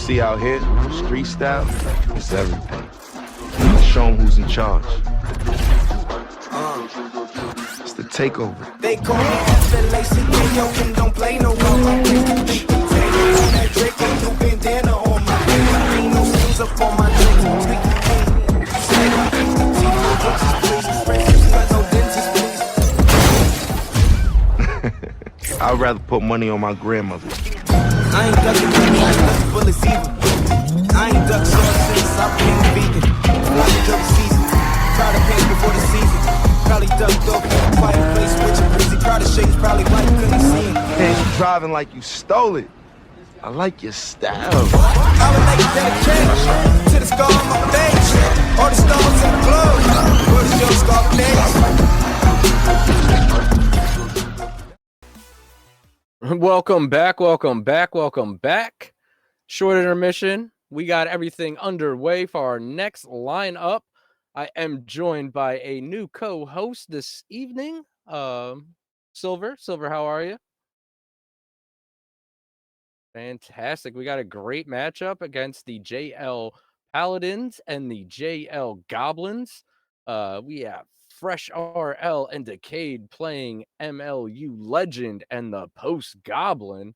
see out here, street style, it's everything. Let's show 'em who's in charge. It's the takeover. They call me FLACKO and don't play no role. That Drake and you bandana on my head. Ain't no strings up on my legs. I'd rather put money on my grandmother. I ain't ducking money, I ain't ducking bullets either. I ain't ducked short since I became a vegan. Probably ducked season, try to pay before the season. Probably ducked off in a quiet place, switching breezy. Crowded shades, probably why you couldn't see him. Man, you driving like you stole it. I like your style. I would like to dedicate to the scar on my face. All the stars in the globe. Where is your scar Welcome back, welcome back, welcome back. Short intermission. We got everything underway for our next lineup. I am joined by a new co-host this evening, Silver. Silver, how are you? Fantastic. We got a great matchup against the JL Paladins and the JL Goblins. We have Fresh RL and Decade playing MLU Legend and the Post Goblin.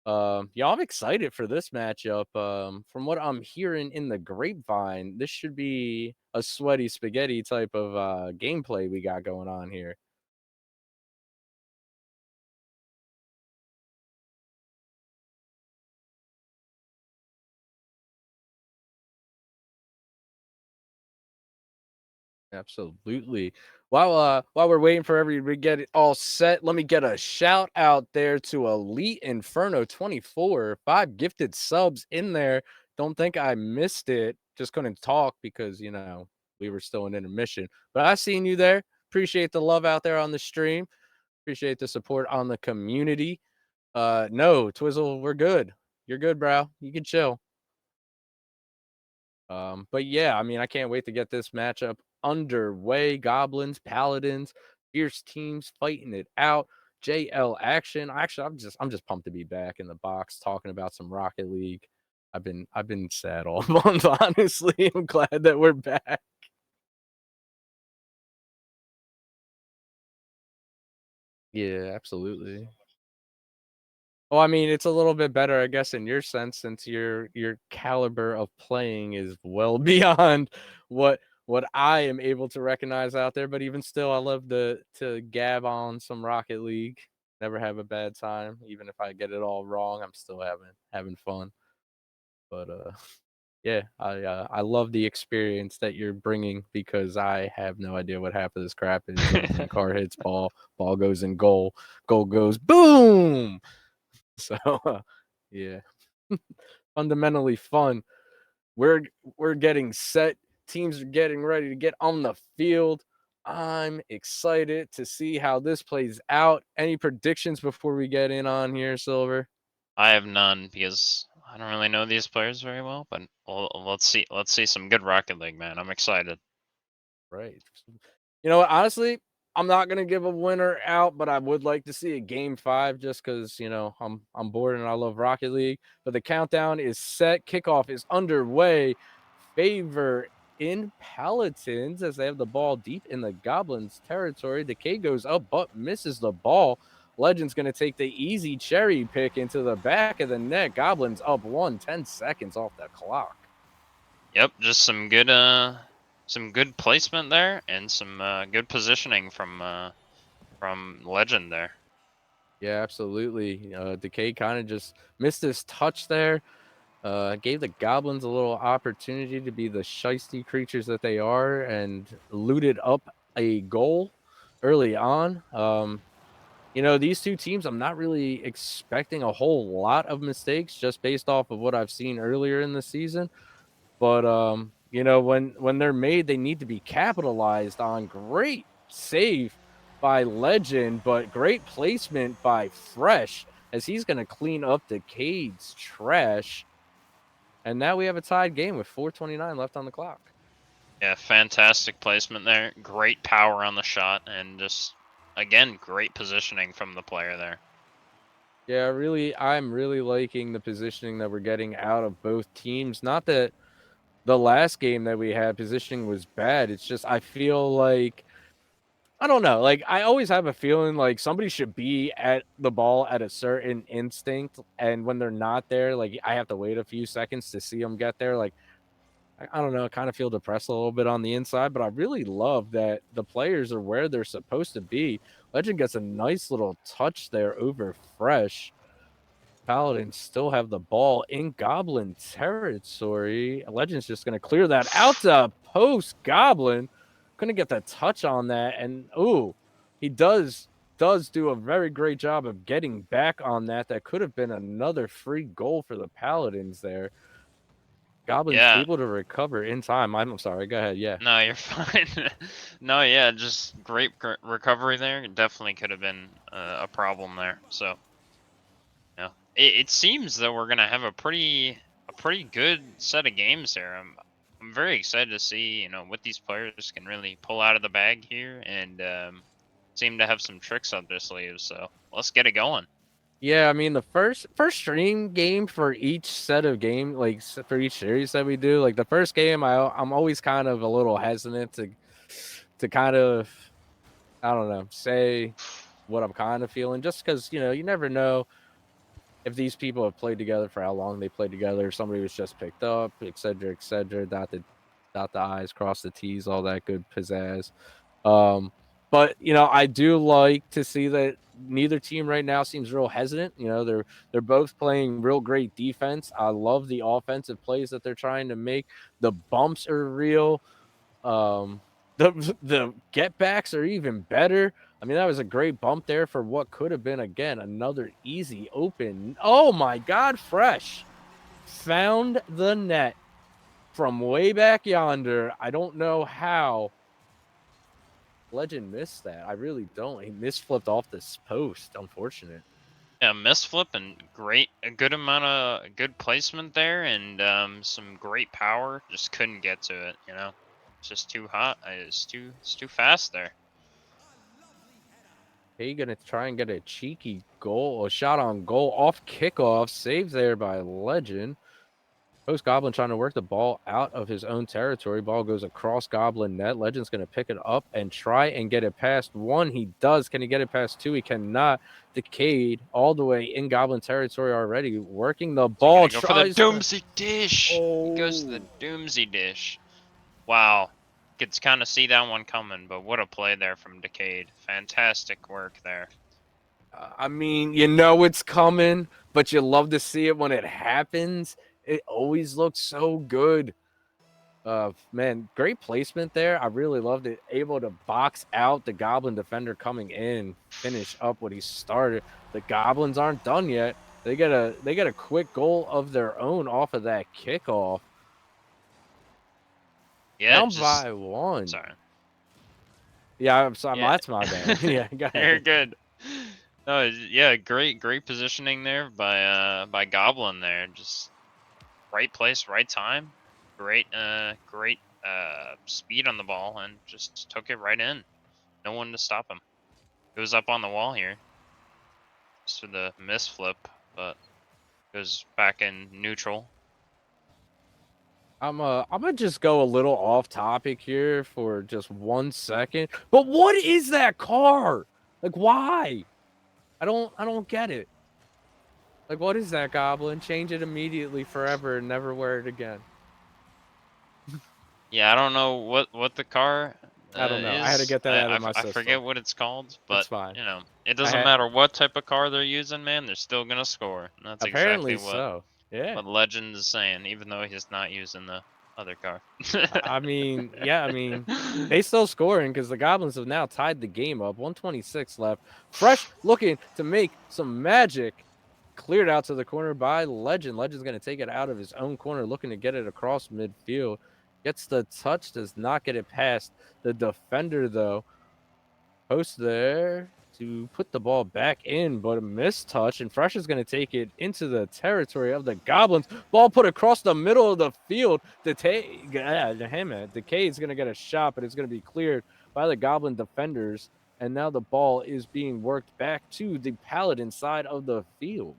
Yeah, I'm excited for this matchup. From what I'm hearing in the grapevine, this should be a sweaty spaghetti type of gameplay we got going on here. Absolutely. While we're waiting for everybody to get it all set, let me get a shout out there to Elite Inferno 24. 5 gifted subs in there. Don't think I missed it. Just couldn't talk because, you know, we were still in intermission. But I seen you there. Appreciate the love out there on the stream. Appreciate the support on the community. No, Twizzle, we're good. You're good, bro. You can chill. But yeah, I mean, I can't wait to get this matchup underway. Goblins, Paladins, fierce teams fighting it out. JL action. Actually, I'm just pumped to be back in the box talking about some Rocket League. I've been sad all month, honestly. I'm glad that we're back. Yeah, absolutely. Well, I mean, it's a little bit better, I guess, in your sense, since your caliber of playing is well beyond what I am able to recognize out there. But even still, I love to gab on some Rocket League. Never have a bad time, even if I get it all wrong. I'm still having fun. But yeah, I love the experience that you're bringing because I have no idea what half of this crap is. Car hits ball goes in goal goes boom. So, yeah, fundamentally fun. We're getting set. Teams are getting ready to get on the field. I'm excited to see how this plays out. Any predictions before we get in on here, Silver? I have none because I don't really know these players very well, but let's see. Let's see some good Rocket League, man. I'm excited. Right. You know what? Honestly, I'm not gonna give a winner out, but I would like to see a game 5 just because you know I'm bored and I love Rocket League. But the countdown is set. Kickoff is underway. Favor in Paladins as they have the ball deep in the Goblins' territory. Decay goes up but misses the ball. Legend's gonna take the easy cherry pick into the back of the net. Goblins up 10 seconds off the clock. Yep, just some good placement there and some good positioning from Legend there. Yeah, absolutely. Decay kind of just missed his touch there. Gave the Goblins a little opportunity to be the shisty creatures that they are and looted up a goal early on. You know, these two teams, I'm not really expecting a whole lot of mistakes just based off of what I've seen earlier in the season. But, you know, when they're made, they need to be capitalized on. Great save by Legend, but great placement by Fresh as he's going to clean up Decade's trash. And now we have a tied game with 4:29 left on the clock. Yeah, fantastic placement there. Great power on the shot and just, again, great positioning from the player there. Yeah, I'm really liking the positioning that we're getting out of both teams. Not that the last game that we had positioning was bad. It's just I feel like I don't know. Like I always have a feeling like somebody should be at the ball at a certain instinct, and when they're not there, like I have to wait a few seconds to see them get there. Like I don't know, I kind of feel depressed a little bit on the inside, but I really love that the players are where they're supposed to be. Legend gets a nice little touch there over Fresh. Paladins still have the ball in Goblin territory. Legend's just going to clear that out to post Goblin. Couldn't get the touch on that. And, ooh, he does do a very great job of getting back on that. That could have been another free goal for the Paladins there. Goblin's Yeah. able to recover in time. I'm sorry. Go ahead. Yeah. No, you're fine. No, yeah, just great recovery there. Definitely could have been a problem there. So, yeah, it seems that we're gonna have a pretty good set of games here. I'm very excited to see what these players can really pull out of the bag here, and seem to have some tricks up their sleeves. So let's get it going. Yeah, I mean the first stream game for each set of game, like for each series that we do, like the first game, I'm always kind of a little hesitant to kind of I don't know say what I'm kind of feeling, just because you never know if these people have played together for how long they played together. If somebody was just picked up, et cetera, et cetera. Dot the I's, cross the T's, all that good pizzazz. But I do like to see that neither team right now seems real hesitant. They're both playing real great defense. I love the offensive plays that they're trying to make. The bumps are real. The get backs are even better. I mean, that was a great bump there for what could have been again another easy open. Oh my God, Fresh found the net from way back yonder. I don't know how Legend missed that. I really don't. He misflipped off this post. Unfortunate. Yeah, misflip and a good amount of good placement there, and some great power. Just couldn't get to it. It's just too hot. It's too fast there. Hey, gonna try and get a cheeky goal, a shot on goal off kickoff, saved there by Legend. Post Goblin trying to work the ball out of his own territory. Ball goes across Goblin net. Legend's going to pick it up and try and get it past one. He does. Can he get it past two? He cannot. Decayed all the way in Goblin territory already. Working the ball. Go for the Doomsy Dish. Oh. He goes to the Doomsy Dish. Wow. Could kind of see that one coming, but what a play there from Decayed. Fantastic work there. I mean, it's coming, but you love to see it when it happens. It always looks so good. Man, great placement there. I really loved it. Able to box out the Goblin defender coming in, finish up what he started. The Goblins aren't done yet. They get a quick goal of their own off of that kickoff. Yeah, down by one. Sorry. Yeah, I'm sorry. Yeah. That's my bad. Yeah, go ahead. You're good. No, yeah, great positioning there by Goblin there. Just right place, right time. Great speed on the ball, and just took it right in. No one to stop him. It was up on the wall here. Just for the misflip, but goes back in neutral. I'm gonna just go a little off topic here for just 1 second. But what is that car? Like, why? I don't get it. Like, what is that, Goblin? Change it immediately, forever, and never wear it again. Yeah, I don't know what the car. I don't know. I had to get that out of my system. I forget what it's called, but it's fine. it doesn't matter what type of car they're using, man. They're still gonna score. And that's apparently exactly what Legend is saying, even though he's not using the other car. I mean, they still scoring because the Goblins have now tied the game up. 1:26 left. Fresh looking to make some magic. Cleared out to the corner by Legend. Legend's going to take it out of his own corner, looking to get it across midfield. Gets the touch, does not get it past the defender, though. Post there to put the ball back in, but a missed touch, and Fresh is going to take it into the territory of the Goblins. Ball put across the middle of the field. Decay is going to get a shot, but it's going to be cleared by the Goblin defenders. And now the ball is being worked back to the Paladin side of the field.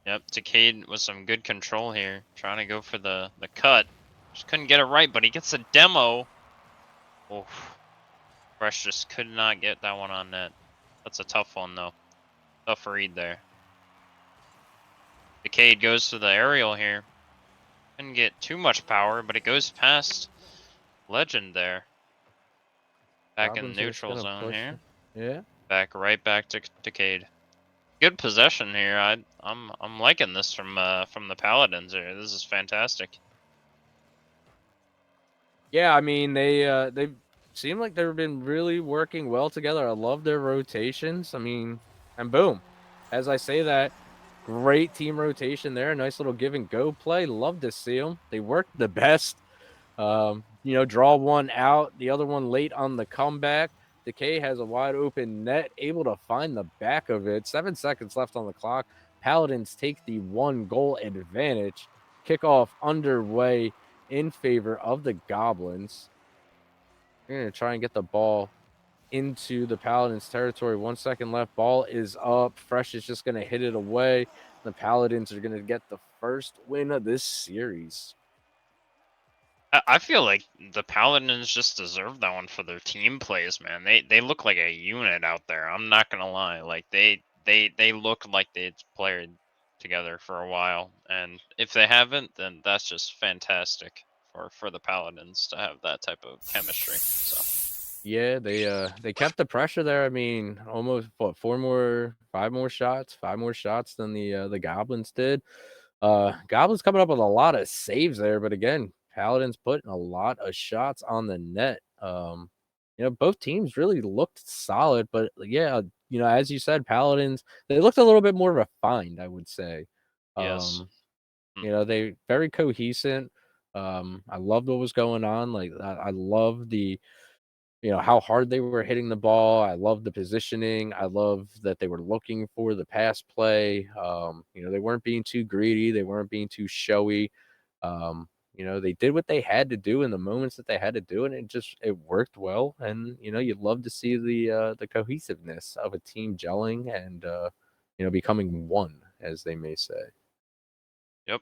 Yep, Decade with some good control here, trying to go for the cut. Just couldn't get it right, but he gets a demo. Oof. Fresh just could not get that one on net. That's a tough one though. Tough read there. Decade goes to the aerial here. Couldn't get too much power, but it goes past Legend there. Back in Goblins the are just neutral gonna zone push here. it. Yeah. Right back to Decade. Good possession here. I'm liking this from the Paladins here. This is fantastic. Yeah, I mean they seem like they've been really working well together. I love their rotations. I mean, and boom. As I say that, great team rotation there. Nice little give and go play. Love to see them. They work the best. Draw one out, the other one late on the comeback. Decay has a wide open net, able to find the back of it. 7 seconds left on the clock. Paladins take the 1-goal advantage. Kickoff underway in favor of the Goblins. They're going to try and get the ball into the Paladins territory. 1 second left. Ball is up. Fresh is just going to hit it away. The Paladins are going to get the first win of this series. I feel like the Paladins just deserve that one for their team plays, man. They look like a unit out there. I'm not gonna lie. Like they look like they'd played together for a while, and if they haven't, then that's just fantastic for the Paladins to have that type of chemistry. So Yeah, they kept the pressure there. I mean, almost what, five more shots than the Goblins did. Goblins coming up with a lot of saves there, but again, Paladins putting a lot of shots on the net. Both teams really looked solid, but yeah, as you said, Paladins, they looked a little bit more refined, I would say. yes. They very cohesive. I loved what was going on. Like I love the how hard they were hitting the ball. I love the positioning. I love that they were looking for the pass play. They weren't being too greedy. They weren't being too showy. They did what they had to do in the moments that they had to do, and it worked well. And you'd love to see the cohesiveness of a team gelling and becoming one, as they may say. Yep.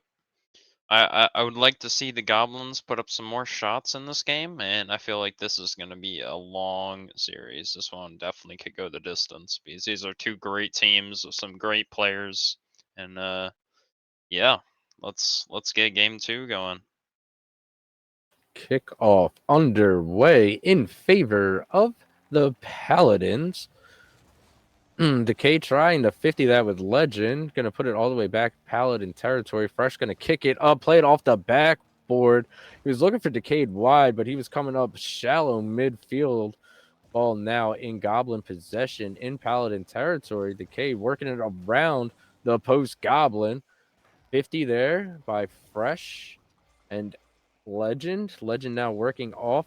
I would like to see the Goblins put up some more shots in this game, and I feel like this is going to be a long series. This one definitely could go the distance because these are two great teams with some great players, and yeah, let's get game 2 going. Kickoff underway in favor of the Paladins. Decay trying to 50 that with Legend. Going to put it all the way back Paladin territory. Fresh going to kick it up. Play it off the backboard. He was looking for Decayed wide, but he was coming up shallow midfield. Ball now in Goblin possession in Paladin territory. Decay working it around the post Goblin. 50 there by Fresh and Legend. Legend now working off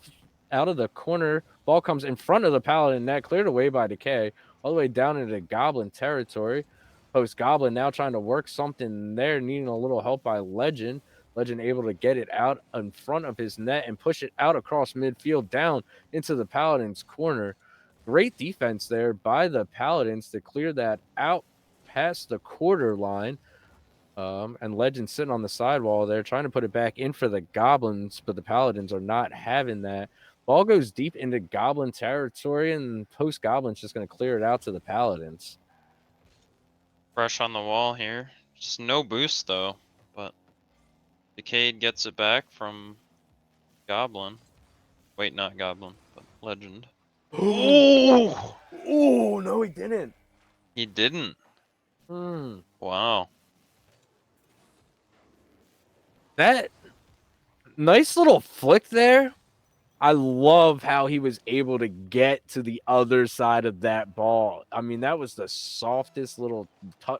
out of the corner. Ball comes in front of the Paladin net, cleared away by Decay, all the way down into Goblin territory. Post Goblin now trying to work something there, needing a little help by Legend. Legend able to get it out in front of his net and push it out across midfield down into the Paladins corner. Great defense there by the Paladins to clear that out past the quarter line. And Legend sitting on the sidewall there, trying to put it back in for the Goblins, but the Paladins are not having that. Ball goes deep into Goblin territory, and post Goblin's just going to clear it out to the Paladins. Fresh on the wall here. Just no boost though, but Decade gets it back from Goblin. Wait, not Goblin, but Legend. Oh, no, he didn't. He didn't. Wow. That nice little flick there. I love how he was able to get to the other side of that ball. I mean, that was the softest little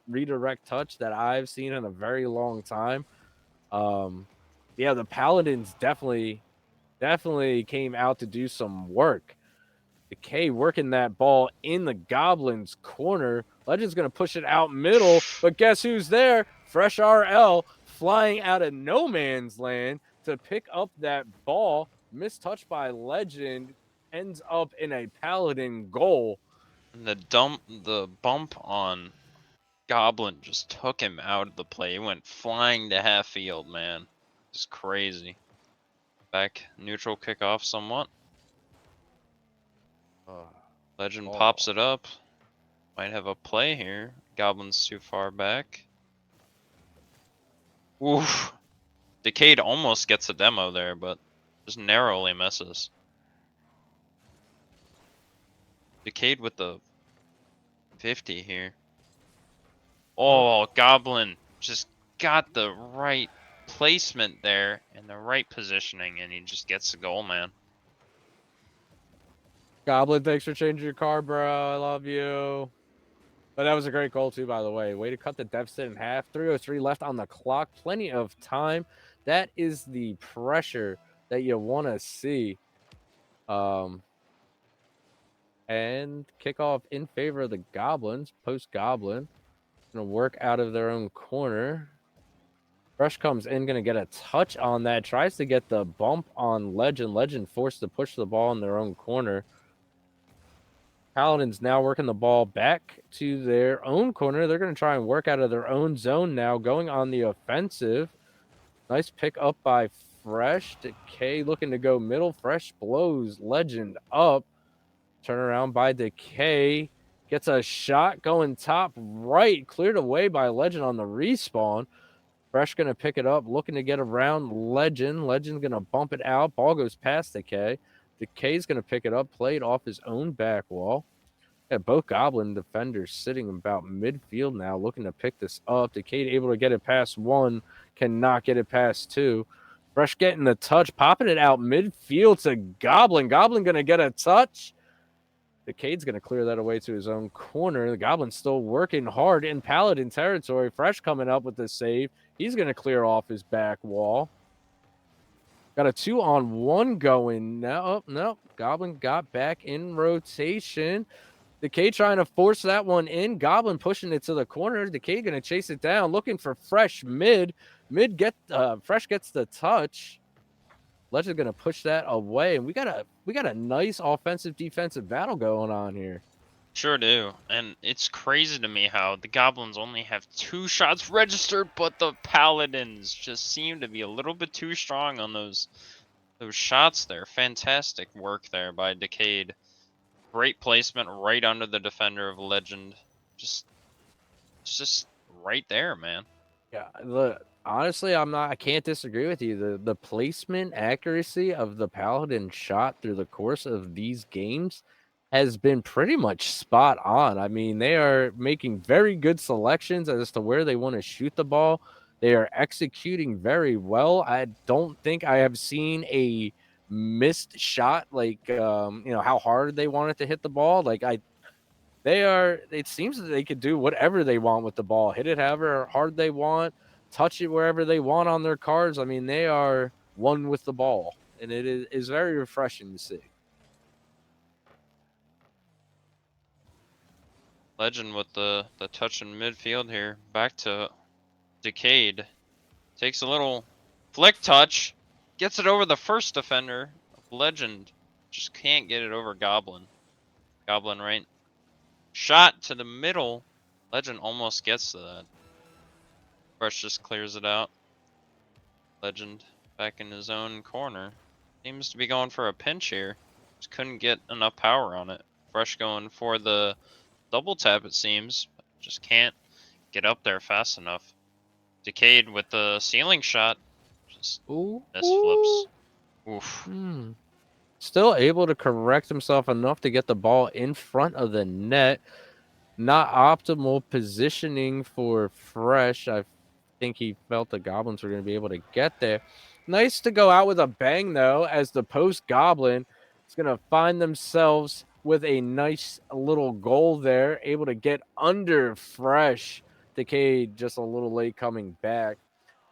redirect touch that I've seen in a very long time. Yeah, the Paladins definitely came out to do some work. Decay working that ball in the Goblins' corner. Legend's going to push it out middle, but guess who's there? Fresh RL flying out of no man's land to pick up that ball. Mistouched by Legend. ends up in a Paladin goal. And the bump on Goblin just took him out of the play. He went flying to half field, man. It's crazy. Back neutral kickoff somewhat. Legend pops it up. Might have a play here. Goblin's too far back. Oof. Decade almost gets a demo there, but just narrowly misses. Decade with the 50 here. Oh, Goblin just got the right placement there and the right positioning, and he just gets the goal, man. Goblin, thanks for changing your car, bro. I love you. But that was a great goal, too, by the way. Way to cut the deficit in half. 3:03 left on the clock. Plenty of time. That is the pressure that you want to see. And kickoff in favor of the Goblins. Post-Goblin. Going to work out of their own corner. Fresh comes in, going to get a touch on that. Tries to get the bump on Legend. Legend forced to push the ball in their own corner. Paladins now working the ball back to their own corner. They're going to try and work out of their own zone now, going on the offensive. Nice pick up by Fresh. Decay looking to go middle. Fresh blows Legend up. Turnaround by Decay. Gets a shot going top right. Cleared away by Legend on the respawn. Fresh going to pick it up, looking to get around Legend. Legend's going to bump it out. Ball goes past Decay. Decay's going to pick it up, play it off his own back wall. Yeah, both Goblin defenders sitting about midfield now, looking to pick this up. Decay able to get it past one, cannot get it past two. Fresh getting the touch, popping it out midfield to Goblin. Goblin going to get a touch. Decade's going to clear that away to his own corner. The Goblin's still working hard in Paladin territory. Fresh coming up with the save. He's going to clear off his back wall. Got a 2-on-1 going. No. Goblin got back in rotation. Decay trying to force that one in. Goblin pushing it to the corner. Decay going to chase it down. Looking for Fresh mid. Fresh gets the touch. Legend going to push that away. And we got a nice offensive defensive battle going on here. Sure do. And it's crazy to me how the Goblins only have 2 shots registered, but the Paladins just seem to be a little bit too strong on those shots there. Fantastic work there by Decade. Great placement right under the defender of Legend. It's just right there, man. Yeah, honestly, I can't disagree with you. The placement accuracy of the Paladin shot through the course of these games has been pretty much spot on. I mean, they are making very good selections as to where they want to shoot the ball. They are executing very well. I don't think I have seen a missed shot, like how hard they wanted to hit the ball. It seems that they could do whatever they want with the ball, hit it however hard they want, touch it wherever they want on their cards. I mean, they are one with the ball, and it is very refreshing to see. Legend with the touch in midfield here. Back to Decade. Takes a little flick touch. Gets it over the first defender. Legend just can't get it over Goblin. Goblin right. Shot to the middle. Legend almost gets to that. Fresh just clears it out. Legend back in his own corner. Seems to be going for a pinch here. Just couldn't get enough power on it. Fresh going for the double tap, it seems. Just can't get up there fast enough. Decade with the ceiling shot. Just misflips. Oof. Still able to correct himself enough to get the ball in front of the net. Not optimal positioning for Fresh. I think he felt the Goblins were going to be able to get there. Nice to go out with a bang, though, as the post Goblin is going to find themselves with a nice little goal there, able to get under Fresh. Decade just a little late coming back.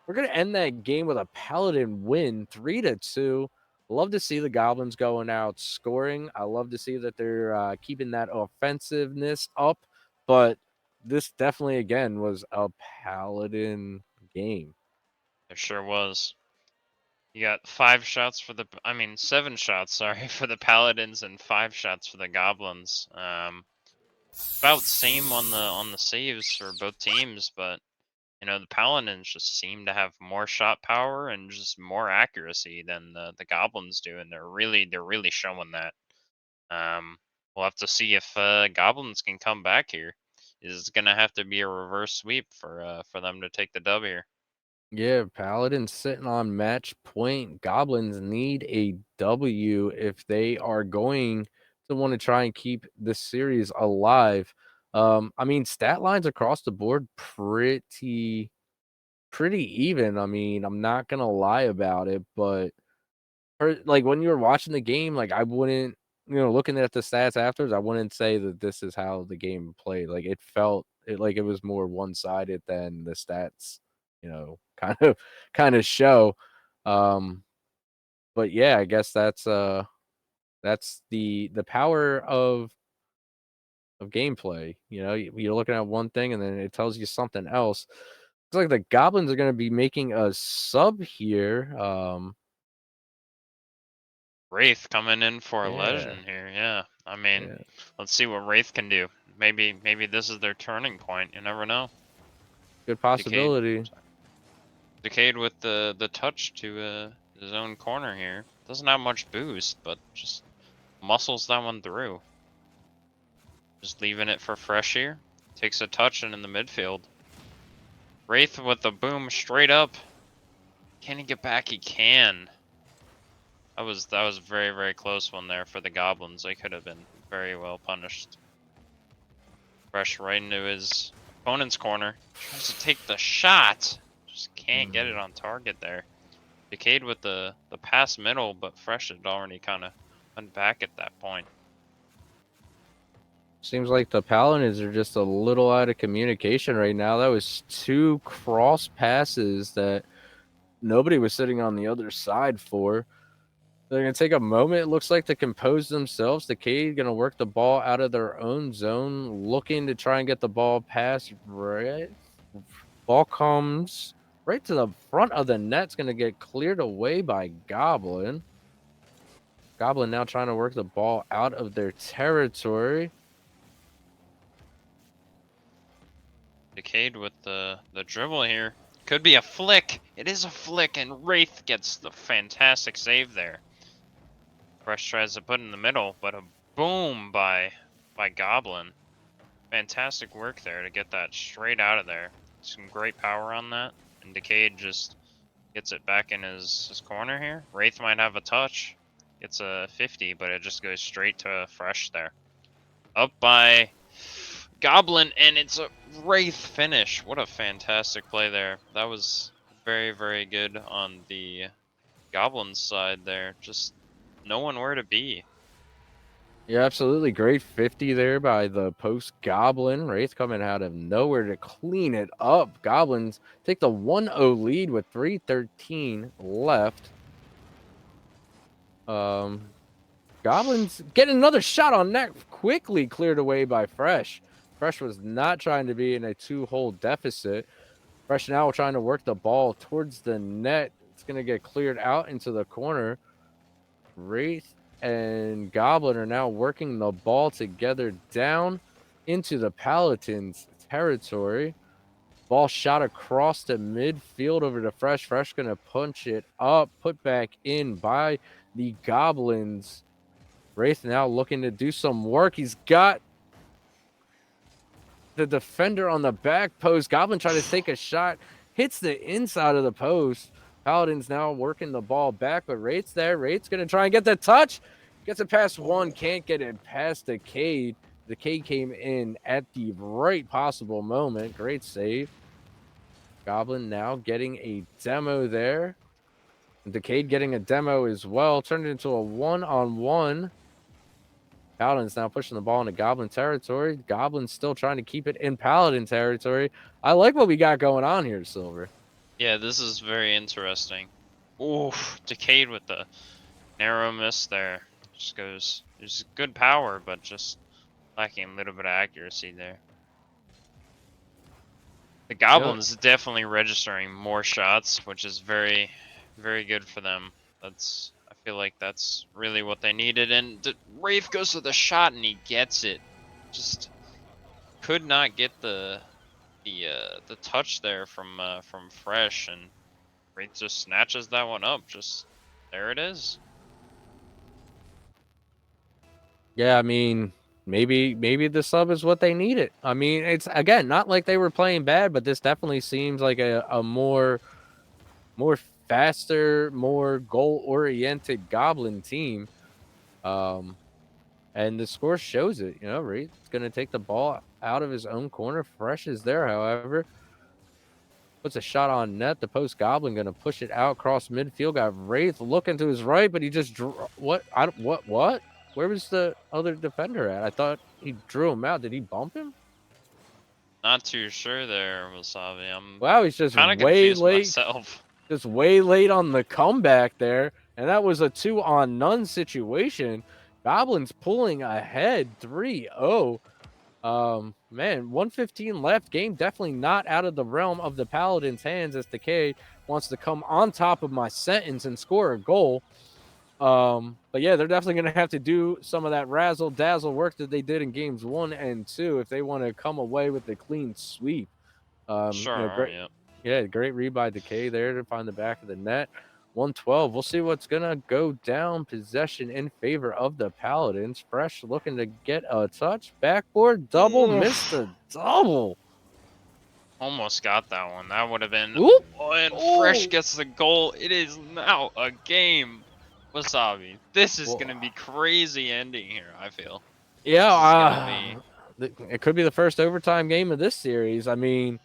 We're going to end that game with a Paladin win, 3-2. Love to see the Goblins going out scoring. I love to see that they're keeping that offensiveness up. But this definitely, again, was a Paladin game. It sure was. You got 5 shots for the, I mean 7 shots, sorry, for the Paladins and 5 shots for the Goblins. About same on the saves for both teams, but you know the Paladins just seem to have more shot power and just more accuracy than the Goblins do, and they're really showing that. Um, we'll have to see if Goblins can come back here. Is gonna have to be a reverse sweep for them to take the dub here. Yeah, Paladins sitting on match point. Goblins need a W if they are going to want to try and keep this series alive. I mean, stat lines across the board pretty even. I mean, I'm not gonna lie about it, but like when you were watching the game, like I wouldn't, looking at the stats afterwards, I wouldn't say that this is how the game played. Like it felt like it was more one sided than the stats, kind of show. Um, but yeah, I guess that's the power of gameplay. You're looking at one thing and then it tells you something else. Looks like the Goblins are going to be making a sub here. Wraith coming in for a Yeah, legend here, yeah. I mean, yeah, let's see what Wraith can do. Maybe this is their turning point. You never know. good Decade, possibility. Decade with the touch to his own corner here. Doesn't have much boost, but just muscles that one through. Just leaving it for Fresh here. Takes a touch and in the midfield. Wraith with the boom straight up. Can he get back? He can. That was a very, very close one there for the Goblins. They could have been very well punished. Fresh right into his opponent's corner. Tries to take the shot. Just can't get it on target there. Decade with the pass middle, but Fresh had already kind of went back at that point. Seems like the Paladins are just a little out of communication right now. That was 2 cross passes that nobody was sitting on the other side for. They're going to take a moment, it looks like, to compose themselves. The Cade going to work the ball out of their own zone, looking to try and get the ball past right. Ball comes right to the front of the net. It's going to get cleared away by Goblin. Goblin now trying to work the ball out of their territory. Decade with the dribble here. Could be a flick. It is a flick, and Wraith gets the fantastic save there. Fresh tries to put in the middle, but a boom by Goblin. Fantastic work there to get that straight out of there. Some great power on that. And Decade just gets it back in his corner here. Wraith might have a touch. It's a 50, but it just goes straight to Fresh there. Up by Goblin, and it's a Wraith finish. What a fantastic play there. That was very, very good on the Goblins side there. Just no one where to be. Yeah, absolutely. Great 50 there by the post Goblin. Wraith coming out of nowhere to clean it up. Goblins take the 1-0 lead with 3:13 left. Goblins get another shot on net, quickly cleared away by Fresh. Fresh was not trying to be in a 2-hole deficit. Fresh now trying to work the ball towards the net. It's going to get cleared out into the corner. Wraith and Goblin are now working the ball together down into the Paladins' territory. Ball shot across the midfield over to Fresh. Fresh going to punch it up, put back in by the Goblins. Wraith now looking to do some work. He's got the defender on the back post. Goblin trying to take a shot, hits the inside of the post. Paladin's now working the ball back, but Wraith's there. Wraith's going to try and get the touch. Gets it past one, can't get it past the Cade. The Cade came in at the right possible moment. Great save. Goblin now getting a demo there. Decade getting a demo as well. Turned it into a 1-on-1. Paladin's now pushing the ball into Goblin territory. Goblin's still trying to keep it in Paladin territory. I like what we got going on here, Silver. Yeah, this is very interesting. Ooh, Decade with the narrow miss there. Just goes, there's good power, but just lacking a little bit of accuracy there. The Goblins definitely registering more shots, which is very, very good for them. I feel like that's really what they needed. And Wraith goes to the shot and he gets it. Just could not get the touch there from Fresh, and Wraith just snatches that one up. Just there it is. Yeah, I mean, maybe the sub is what they needed. I mean, it's again not like they were playing bad, but this definitely seems like a more faster, more goal oriented Goblin team. And the score shows it. You know, Wraith's gonna take the ball out of his own corner. Fresh is there, however. Puts a shot on net. The post Goblin gonna push it out across midfield. Got Wraith looking to his right, but he just what? What? Where was the other defender at? I thought he drew him out. Did he bump him? Not too sure there, Wasabi. I'm Wow, he's just kind of way confused late. myself. Just way late on the comeback there, and that was a 2-on-none situation. Goblins pulling ahead 3-0. Man, 1:15 left. Game definitely not out of the realm of the Paladins' hands as Decay wants to come on top of my sentence and score a goal. But yeah, they're definitely going to have to do some of that razzle dazzle work that they did in games 1 and 2 if they want to come away with a clean sweep. Sure, Great read by Decay there to find the back of the net. 112. We'll see what's going to go down. Possession in favor of the Paladins. Fresh looking to get a touch. Backboard double. Missed a double. Almost got that one. That would have been. Oop. Oh, and Fresh gets the goal. It is now a game. Wasabi. This is going to be crazy ending here, I feel. Yeah, it could be the first overtime game of this series. I mean,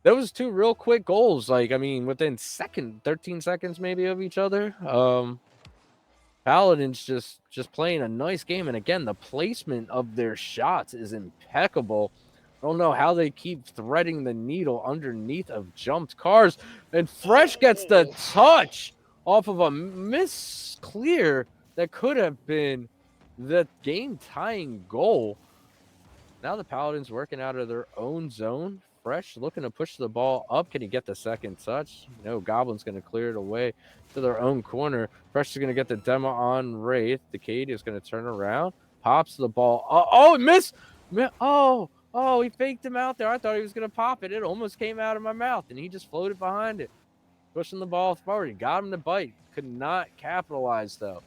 there was 2 real quick goals. Like, I mean, within 13 seconds maybe of each other. Paladins just playing a nice game. And again, the placement of their shots is impeccable. I don't know how they keep threading the needle underneath of jumped cars. And Fresh gets the touch off of a misclear that could have been the game-tying goal. Now the Paladins working out of their own zone. Fresh looking to push the ball up. Can he get the second touch? No, Goblin's going to clear it away to their own corner. Fresh is going to get the demo on Wraith. Decade is going to turn around. Pops the ball. Oh, missed. Oh, he faked him out there. I thought he was going to pop it. It almost came out of my mouth, and he just floated behind it. Pushing the ball forward. He got him to bite. Could not capitalize, though.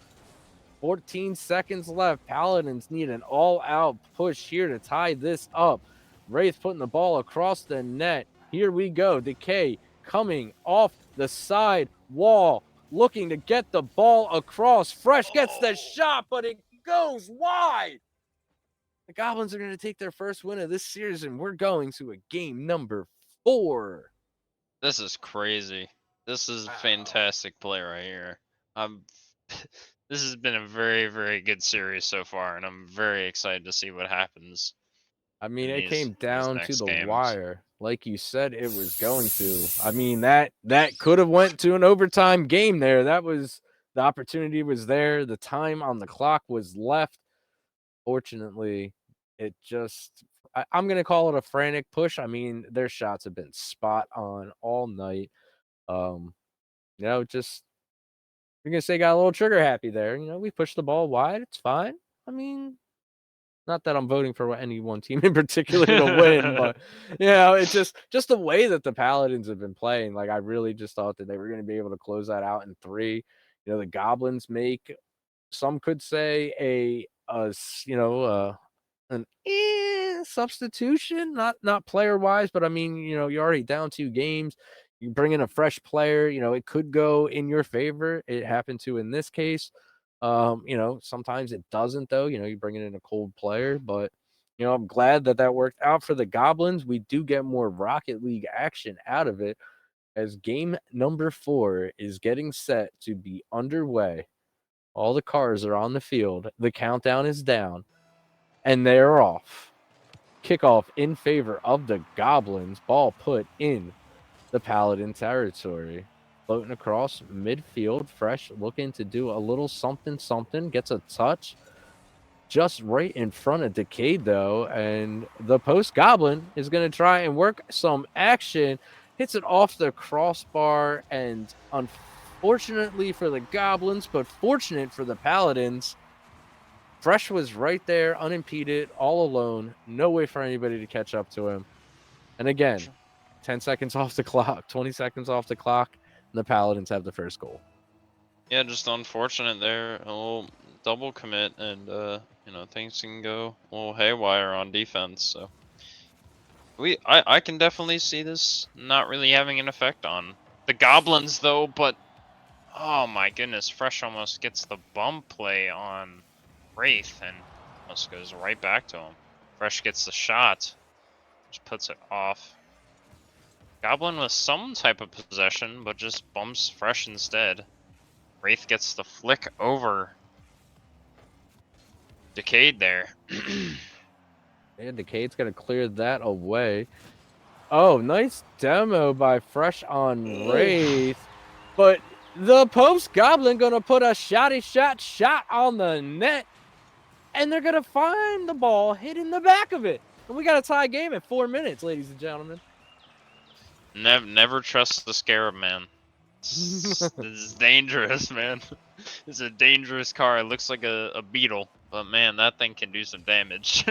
14 seconds left. Paladins need an all-out push here to tie this up. Wraith putting the ball across the net. Here we go. Decay coming off the side wall, looking to get the ball across. Fresh gets the shot, but it goes wide. The Goblins are going to take their first win of this series, and we're going to a game number 4. This is crazy. This is fantastic play right here. This has been a very, very good series so far, and I'm very excited to see what happens. I mean, it came down to the wire. Like you said, it was going to. I mean, that could have went to an overtime game there. That was the opportunity was there. The time on the clock was left. Fortunately, it just I'm going to call it a frantic push. I mean, their shots have been spot on all night. Just you're going to say got a little trigger happy there. We pushed the ball wide. It's fine. I mean, not that I'm voting for any one team in particular to win, but it's just the way that the Paladins have been playing. Like, I really just thought that they were going to be able to close that out in 3. The Goblins make, some could say an substitution, not player wise, but I mean, you're already down 2 games. You bring in a fresh player, it could go in your favor. It happened to in this case. Sometimes it doesn't, though. You bring in a cold player, but I'm glad that worked out for the Goblins. We do get more Rocket League action out of it as game number 4 is getting set to be underway. All the cars are on the field. The countdown is down, and they're off. Kickoff in favor of the Goblins. Ball put in the Paladin territory. Floating across midfield. Fresh looking to do a little something. Gets a touch just right in front of Decade, though. And the post Goblin is going to try and work some action. Hits it off the crossbar. And Fortunately for the Goblins, but fortunate for the Paladins, Fresh was right there, unimpeded, all alone. No way for anybody to catch up to him. And again, 10 seconds off the clock, 20 seconds off the clock, and the Paladins have the first goal. Yeah, just unfortunate there. A little double commit, and you know, things can go a little haywire on defense. So I can definitely see this not really having an effect on the Goblins though. But oh my goodness, Fresh almost gets the bump play on Wraith and almost goes right back to him. Fresh gets the shot, just puts it off. Goblin with some type of possession, but just bumps Fresh instead. Wraith gets the flick over Decade there. And Decade's going to clear that away. Oh, nice demo by Fresh on Wraith. But the post Goblin going to put a shot on the net. And they're going to find the ball hit in the back of it. And we got a tie game at 4 minutes, ladies and gentlemen. Never trust the Scarab, man. This is dangerous, man. It's a dangerous car. It looks like a beetle, but man, that thing can do some damage.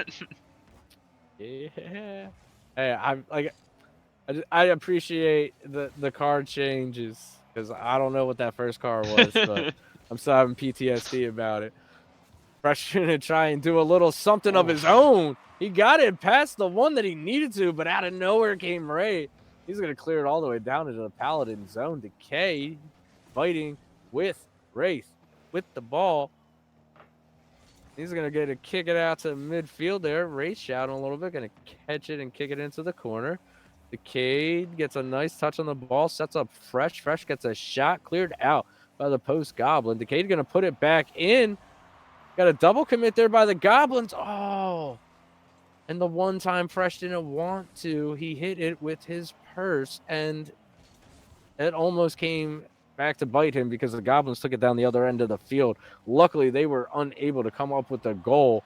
Yeah. Hey, I appreciate the car changes because I don't know what that first car was, but I'm still having PTSD about it. Fresh gonna try and do a little something of his own. He got it past the one that he needed to, but out of nowhere came Ray. He's going to clear it all the way down into the Paladin zone. Decay fighting with Wraith with the ball. He's going to get to kick it out to midfield there. Wraith shouting a little bit. Going to catch it and kick it into the corner. Decay gets a nice touch on the ball. Sets up Fresh. Fresh gets a shot cleared out by the post Goblin. Decay going to put it back in. Got a double commit there by the Goblins. Oh. And the one time Fresh didn't want to, he hit it with his purse, and it almost came back to bite him because the Goblins took it down the other end of the field. Luckily, they were unable to come up with a goal,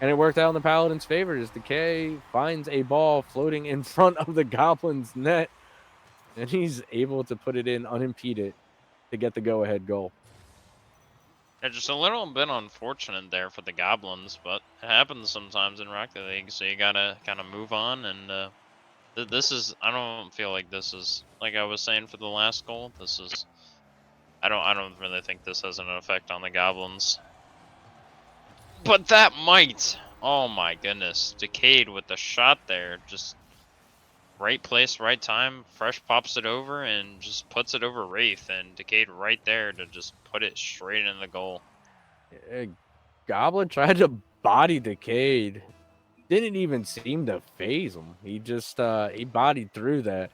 and it worked out in the Paladins' favor as Decay finds a ball floating in front of the Goblins' net, and he's able to put it in unimpeded to get the go-ahead goal. Yeah, just a little bit unfortunate there for the Goblins, but it happens sometimes in Rocket League, so you gotta kind of move on. And this is, I don't feel like this is, like I was saying for the last goal, this is, I don't really think this has an effect on the Goblins. But that might! Oh my goodness, Decade with the shot there, just right place, right time. Fresh pops it over and just puts it over Wraith, and Decade right there to just put it straight in the goal. Goblin tried to body Decade. Didn't even seem to phase him. He just he bodied through that,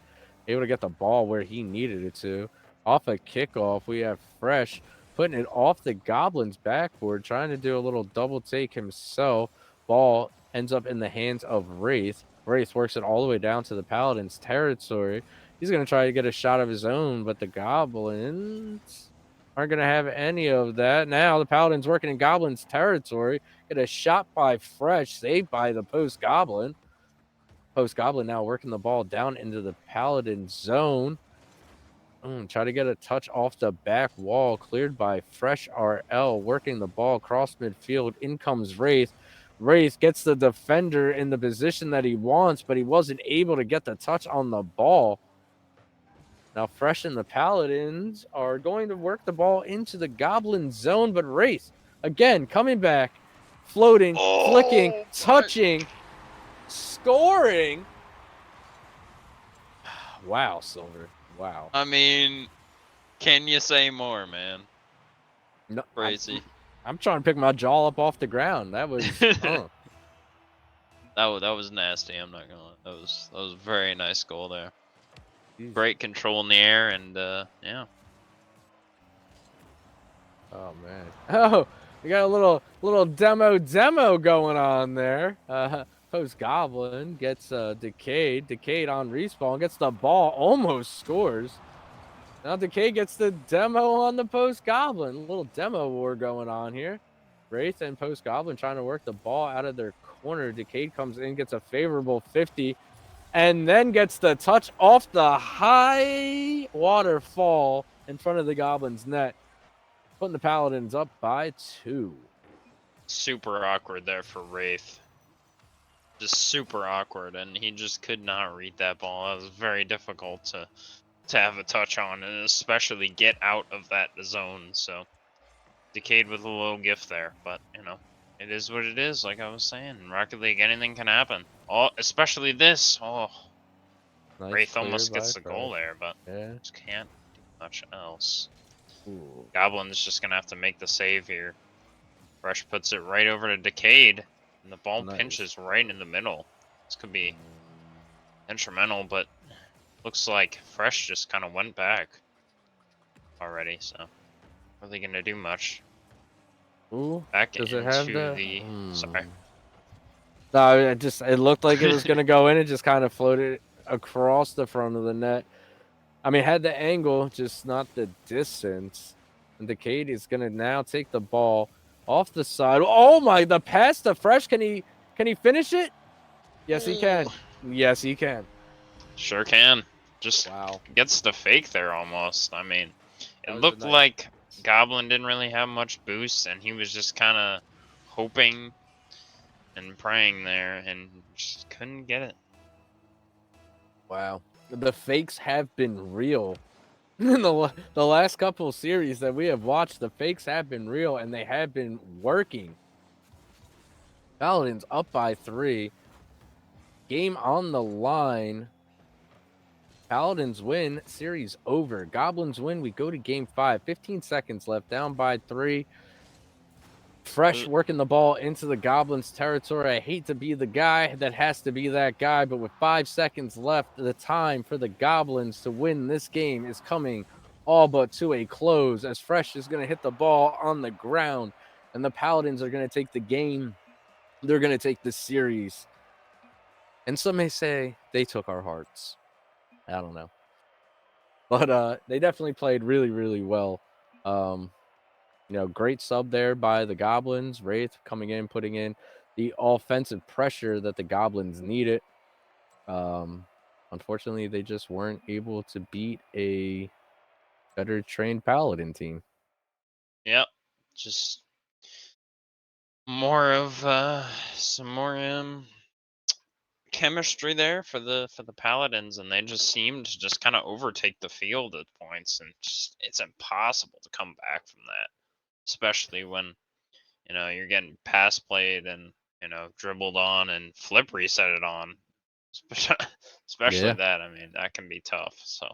able to get the ball where he needed it to. Off a kickoff, we have Fresh putting it off the Goblin's backboard, trying to do a little double take himself. Ball ends up in the hands of Wraith. Wraith works it all the way down to the Paladin's territory. He's going to try to get a shot of his own, but the Goblins aren't going to have any of that. Now the Paladin's working in Goblin's territory. Get a shot by Fresh, saved by the Post Goblin. Post Goblin now working the ball down into the Paladin zone. Try to get a touch off the back wall, cleared by Fresh RL, working the ball across midfield. In comes Wraith. Wraith gets the defender in the position that he wants, but he wasn't able to get the touch on the ball. Now Fresh and the Paladins are going to work the ball into the Goblin zone, but Wraith, again, coming back, floating, flicking, touching, scoring. Wow, Silver. Wow. I mean, can you say more, man? No, Crazy. I'm trying to pick my jaw up off the ground. That was that was nasty. I'm not gonna lie. That was a very nice goal there. Great control in the air, and yeah. Oh man. Oh, we got a little demo going on there. Post Goblin gets Decade on respawn, gets the ball, almost scores. Now Decay gets the demo on the Post Goblin. A little demo war going on here. Wraith and Post Goblin trying to work the ball out of their corner. Decay comes in, gets a favorable 50, and then gets the touch off the high waterfall in front of the Goblins' net, putting the Paladins up by 2. Super awkward there for Wraith. Just super awkward, and he just could not read that ball. That was very difficult to have a touch on, and especially get out of that zone. So Decayed with a little gift there, but you know, it is what it is. Like I was saying, in Rocket League, anything can happen. Oh, especially this. Oh, Nice Wraith clear almost by gets the goal Fresh. there, but Yeah. just can't do much else. Ooh. Goblin's just gonna have to make the save here. Fresh puts it right over to Decayed, and the ball Nice. pinches right in the middle. This could be instrumental, but looks like Fresh just kind of went back already, so really gonna do much. Ooh. Back Does into it have the? sorry. No, it looked like it was gonna go in. It just kind of floated across the front of the net. I mean, had the angle, just not the distance. And Decade is gonna now take the ball off the side. Oh my! The pass to Fresh. Can he finish it? Yes, he can. Yes, he can. Sure can. Just Wow. gets the fake there almost. I mean, it That was a looked nice- like Goblin didn't really have much boost, and he was just kind of hoping and praying there, and just couldn't get it. Wow. The fakes have been real. In the last couple of series that we have watched, the fakes have been real and they have been working. Paladins up by 3. Game on the line. Paladins win. Series over. Goblins win. We go to game 5. 15 seconds left. Down by 3. Fresh working the ball into the Goblins' territory. I hate to be the guy that has to be that guy, but with 5 seconds left, the time for the Goblins to win this game is coming all but to a close, as Fresh is going to hit the ball on the ground, and the Paladins are going to take the game. They're going to take the series. And some may say they took our hearts. I don't know. But they definitely played really, really well. Great sub there by the Goblins. Wraith coming in, putting in the offensive pressure that the Goblins needed. Unfortunately, they just weren't able to beat a better trained Paladin team. Yep, just more of some more chemistry there for the Paladins, and they just seemed to just kind of overtake the field at points, and just it's impossible to come back from that, especially when you're getting pass played and dribbled on and flip reset it on, especially Yeah. that. I mean, that can be tough. So